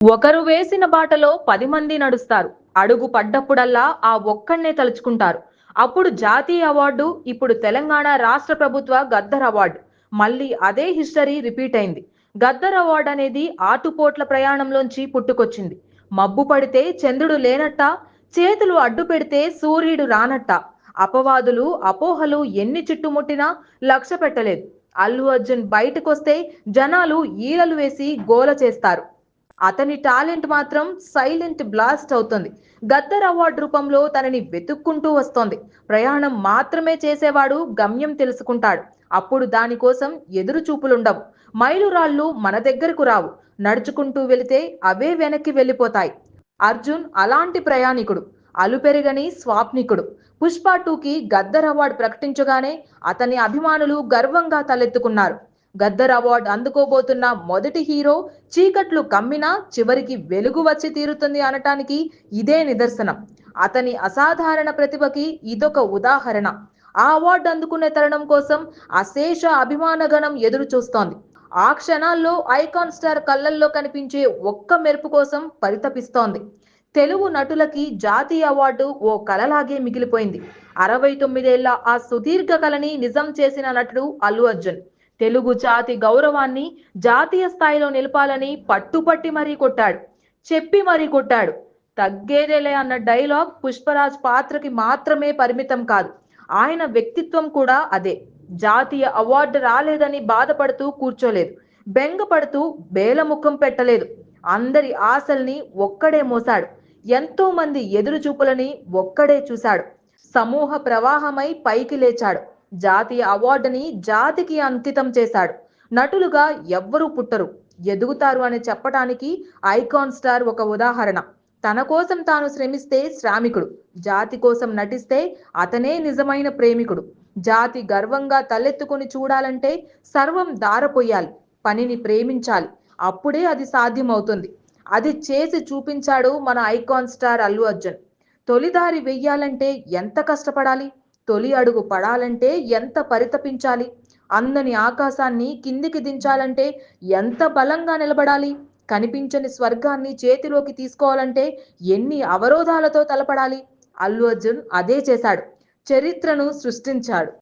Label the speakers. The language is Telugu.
Speaker 1: ఒకరు వేసిన బాటలో 10 మంది నడుస్తారు. అడుగు పడ్డప్పుడల్లా ఆ ఒక్కడినే తలుచుకుంటారు. అప్పుడు జాతీయ అవార్డు, ఇప్పుడు తెలంగాణ రాష్ట్ర ప్రభుత్వ గద్దర్ అవార్డు. మళ్ళీ అదే హిస్టరీ రిపీట్ అయింది. గద్దర్ అవార్డు అనేది ఆటుపోట్ల ప్రయాణంలోంచి పుట్టుకొచ్చింది. మబ్బు పడితే చంద్రుడు లేనట్ట, చేతులు అడ్డు పెడితే సూర్యుడు రానట్ట. అపవాదులు, అపోహలు ఎన్ని చుట్టుముట్టినా లక్ష్య పెట్టలేదు. అల్లు అర్జున్ బయటకొస్తే జనాలు ఈలలు వేసి గోల చేస్తారు. అతని టాలెంట్ మాత్రం సైలెంట్ బ్లాస్ట్ అవుతుంది. గద్దర్ అవార్డు రూపంలో తనని వెతుక్కుంటూ వస్తోంది. ప్రయాణం మాత్రమే చేసేవాడు గమ్యం తెలుసుకుంటాడు. అప్పుడు దానికోసం ఎదురు చూపులుండవు. మైలురాళ్ళు మన దగ్గరకు రావు. నడుచుకుంటూ వెళితే అవే వెనక్కి వెళ్ళిపోతాయి. అర్జున్ అలాంటి ప్రయాణికుడు. అలుపెరగని స్వాప్నికుడు. పుష్ప 2కి గద్దర్ అవార్డు ప్రకటించగానే అతని అభిమానులు గర్వంగా తలెత్తుకున్నారు. గద్దర్ అవార్డు అందుకోబోతున్న మొదటి హీరో చీకట్లు కమ్మినా చివరికి వెలుగు వచ్చి తీరుతుంది అనటానికి ఇదే నిదర్శనం. అతని అసాధారణ ప్రతిభకి ఇదొక ఉదాహరణ. ఆ అవార్డు అందుకునే తరుణం కోసం అశేష అభిమానగణం ఎదురు చూస్తోంది. ఆ క్షణాల్లో ఐకాన్ స్టార్ కళ్ళల్లో కనిపించే ఒక్క మెరుపు కోసం పరితపిస్తోంది. తెలుగు నటులకి జాతీయ అవార్డు ఓ కలలాగే మిగిలిపోయింది. 69 ఏళ్ల ఆ సుదీర్ఘ కలని నిజం చేసిన నటుడు అల్లు అర్జున్. తెలుగు జాతి గౌరవాన్ని జాతీయ స్థాయిలో నిలపాలని పట్టుపట్టి మరీ కొట్టాడు. చెప్పి మరీ కొట్టాడు. తగ్గేదేలే అన్న డైలాగ్ పుష్పరాజ్ పాత్రకి మాత్రమే పరిమితం కాదు. ఆయన వ్యక్తిత్వం కూడా అదే. జాతీయ అవార్డు రాలేదని బాధపడుతూ కూర్చోలేదు. బెంగపడుతూ బేలముఖం పెట్టలేదు. అందరి ఆశల్ని ఒక్కడే మోసాడు. ఎంతో మంది ఎదురు చూపులని ఒక్కడే చూశాడు. సమూహ ప్రవాహమై పైకి లేచాడు. జాతీయ అవార్డుని జాతికి అంకితం చేశాడు. నటులుగా ఎవ్వరూ పుట్టరు, ఎదుగుతారు అని చెప్పటానికి ఐకాన్ స్టార్ ఒక ఉదాహరణ. తన కోసం తాను శ్రమిస్తే శ్రామికుడు, జాతి కోసం నటిస్తే అతనే నిజమైన ప్రేమికుడు. జాతి గర్వంగా తలెత్తుకుని చూడాలంటే సర్వం దారపోయాలి, పనిని ప్రేమించాలి. అప్పుడే అది సాధ్యమవుతుంది. అది చేసి చూపించాడు మన ఐకాన్ స్టార్ అల్లు అర్జున్. తొలిదారి వెయ్యాలంటే ఎంత కష్టపడాలి, తొలి అడుగు పడాలంటే ఎంత పరితపించాలి, అందని ఆకాశాన్ని కిందికి దించాలంటే ఎంత బలంగా నిలబడాలి, కనిపించని స్వర్గాన్ని చేతిలోకి తీసుకోవాలంటే ఎన్ని అవరోధాలతో తలపడాలి. అల్లు అర్జున్ అదే చేశాడు. చరిత్రను సృష్టించాడు.